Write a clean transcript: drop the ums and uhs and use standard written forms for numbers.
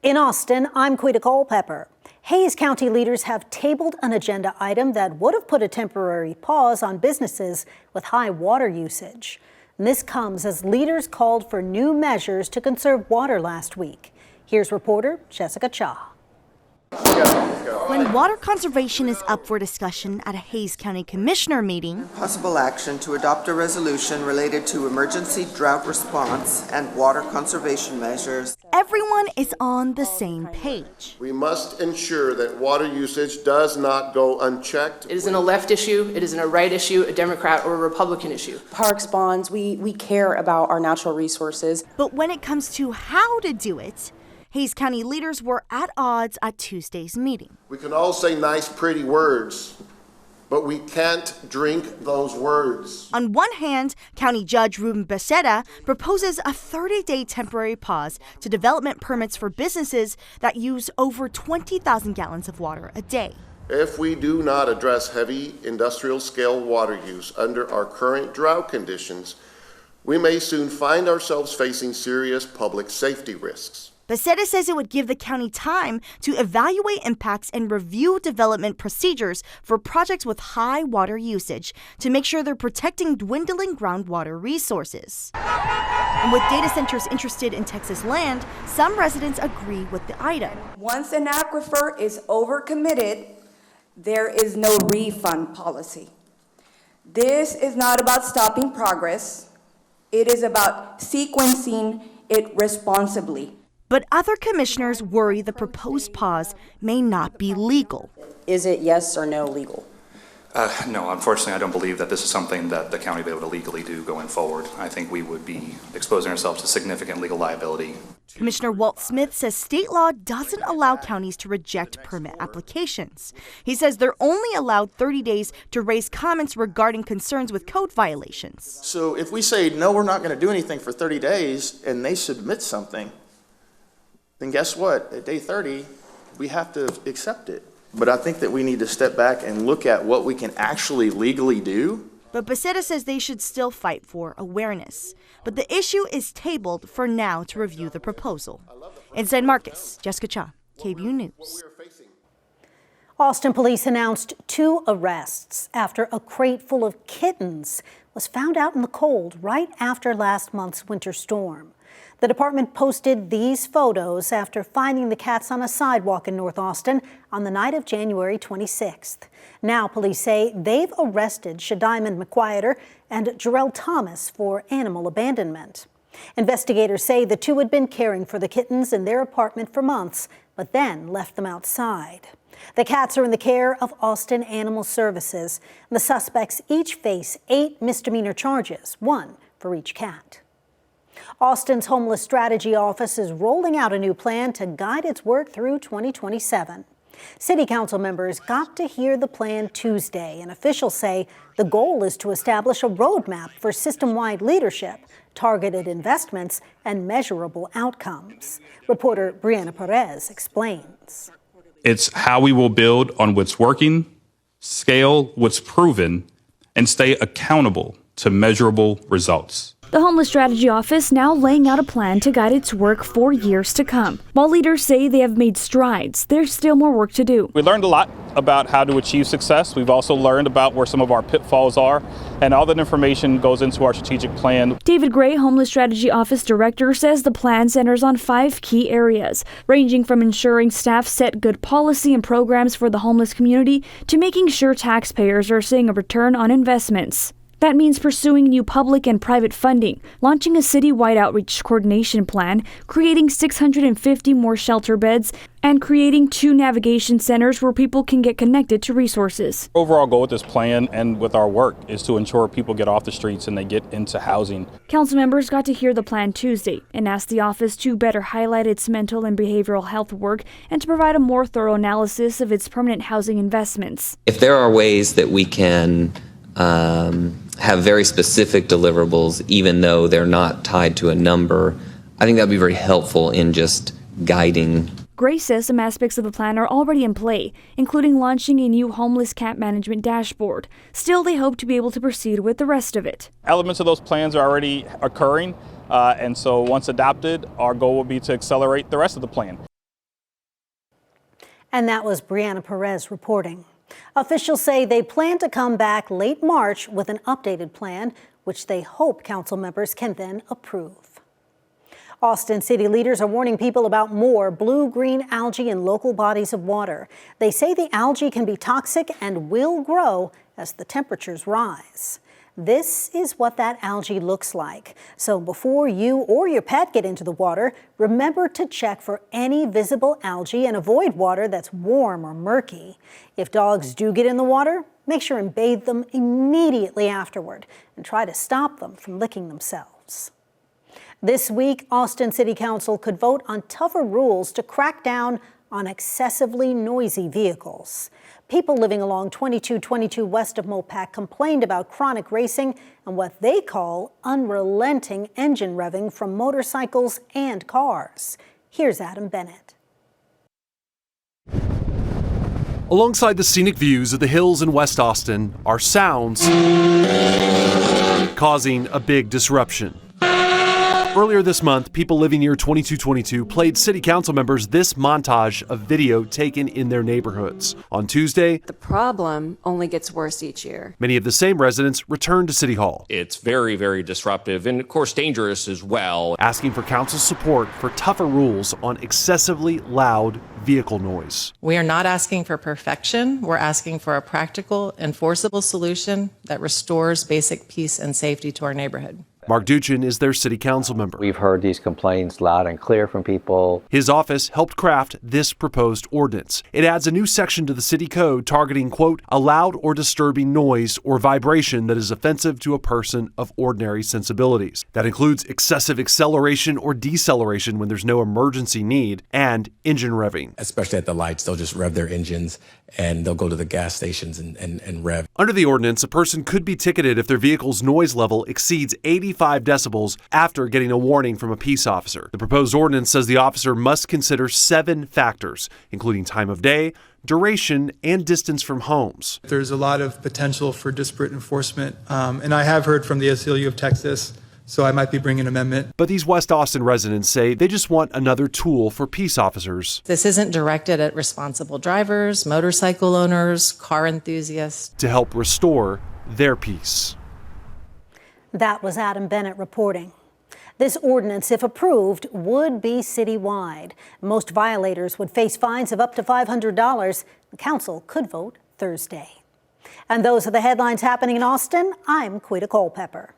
In Austin, I'm Quita Culpepper. Hays County leaders have tabled an agenda item that would have put a temporary pause on businesses with high water usage. And this comes as leaders called for new measures to conserve water last week. Here's reporter Jessica Cha. When water conservation is up for discussion at a Hays County Commissioner meeting, possible action to adopt a resolution related to emergency drought response and water conservation measures. Everyone is on the same page. We must ensure that water usage does not go unchecked. It isn't a left issue, it isn't a right issue, a Democrat or a Republican issue. Parks, bonds, we care about our natural resources. But when it comes to how to do it, Hays County leaders were at odds at Tuesday's meeting. We can all say nice, pretty words, but we can't drink those words. On one hand, County Judge Ruben Becerra proposes a 30-day temporary pause to development permits for businesses that use over 20,000 gallons of water a day. If we do not address heavy industrial scale water use under our current drought conditions, we may soon find ourselves facing serious public safety risks. Becerra says it would give the county time to evaluate impacts and review development procedures for projects with high water usage to make sure they're protecting dwindling groundwater resources. And with data centers interested in Texas land, some residents agree with the item. Once an aquifer is overcommitted, there is no refund policy. This is not about stopping progress. It is about sequencing it responsibly. But other commissioners worry the proposed pause may not be legal. Is it yes or no legal? No, unfortunately, I don't believe that this is something that the county will be able to legally do going forward. I think we would be exposing ourselves to significant legal liability. Commissioner Walt Smith says state law doesn't allow counties to reject permit applications. He says they're only allowed 30 days to raise comments regarding concerns with code violations. So if we say, no, we're not going to do anything for 30 days, and they submit something, then guess what? At day 30, we have to accept it. But I think that we need to step back and look at what we can actually legally do. But Becerra says they should still fight for awareness. But the issue is tabled for now to review the proposal. In San Marcos, Jessica Cha, KVUE News. Austin police announced 2 arrests after a crate full of kittens was found out in the cold right after last month's winter storm. The department posted these photos after finding the cats on a sidewalk in North Austin on the night of January 26th. Now police say they've arrested Shadiman McQuieter and Jarrell Thomas for animal abandonment. Investigators say the 2 had been caring for the kittens in their apartment for months, but then left them outside. The cats are in the care of Austin Animal Services. The suspects each face 8 misdemeanor charges, 1 for each cat. Austin's Homeless Strategy Office is rolling out a new plan to guide its work through 2027. City Council members got to hear the plan Tuesday, and officials say the goal is to establish a roadmap for system-wide leadership, targeted investments, and measurable outcomes. Reporter Brianna Perez explains. It's how we will build on what's working, scale what's proven, and stay accountable to measurable results. The Homeless Strategy Office now laying out a plan to guide its work for years to come. While leaders say they have made strides, there's still more work to do. We learned a lot about how to achieve success. We've also learned about where some of our pitfalls are, and all that information goes into our strategic plan. David Gray, Homeless Strategy Office Director, says the plan centers on 5 key areas, ranging from ensuring staff set good policy and programs for the homeless community to making sure taxpayers are seeing a return on investments. That means pursuing new public and private funding, launching a citywide outreach coordination plan, creating 650 more shelter beds, and creating 2 navigation centers where people can get connected to resources. Overall goal with this plan and with our work is to ensure people get off the streets and they get into housing. Council members got to hear the plan Tuesday and asked the office to better highlight its mental and behavioral health work and to provide a more thorough analysis of its permanent housing investments. If there are ways that we can have very specific deliverables, even though they're not tied to a number, I think that would be very helpful in just guiding. Gray says some aspects of the plan are already in play, including launching a new homeless cat management dashboard. Still, they hope to be able to proceed with the rest of it. Elements of those plans are already occurring, and so once adopted, our goal will be to accelerate the rest of the plan. And that was Brianna Perez reporting. Officials say they plan to come back late March with an updated plan, which they hope council members can then approve. Austin city leaders are warning people about more blue-green algae in local bodies of water. They say the algae can be toxic and will grow as the temperatures rise. This is what that algae looks like. So before you or your pet get into the water, remember to check for any visible algae and avoid water that's warm or murky. If dogs do get in the water, make sure and bathe them immediately afterward and try to stop them from licking themselves. This week, Austin City Council could vote on tougher rules to crack down on excessively noisy vehicles. People living along 2222 west of Mopac complained about chronic racing and what they call unrelenting engine revving from motorcycles and cars. Here's Adam Bennett. Alongside the scenic views of the hills in West Austin are sounds causing a big disruption. Earlier this month, people living near 2222 played city council members this montage of video taken in their neighborhoods. On Tuesday, the problem only gets worse each year. Many of the same residents returned to City Hall. It's very, very disruptive and, of course, dangerous as well. Asking for council's support for tougher rules on excessively loud vehicle noise. We are not asking for perfection. We're asking for a practical, enforceable solution that restores basic peace and safety to our neighborhood. Mark Duchin is their city council member. We've heard these complaints loud and clear from people. His office helped craft this proposed ordinance. It adds a new section to the city code targeting, quote, a loud or disturbing noise or vibration that is offensive to a person of ordinary sensibilities. That includes excessive acceleration or deceleration when there's no emergency need, and engine revving. Especially at the lights, they'll just rev their engines and they'll go to the gas stations and rev. Under the ordinance, a person could be ticketed if their vehicle's noise level exceeds 85 decibels after getting a warning from a peace officer. The proposed ordinance says the officer must consider 7 factors, including time of day, duration, and distance from homes. There's a lot of potential for disparate enforcement, and I have heard from the ACLU of Texas, so I might be bringing an amendment. But these West Austin residents say they just want another tool for peace officers. This isn't directed at responsible drivers, motorcycle owners, car enthusiasts. To help restore their peace. That was Adam Bennett reporting. This ordinance, if approved, would be citywide. Most violators would face fines of up to $500. The council could vote Thursday. And those are the headlines happening in Austin. I'm Quita Culpepper.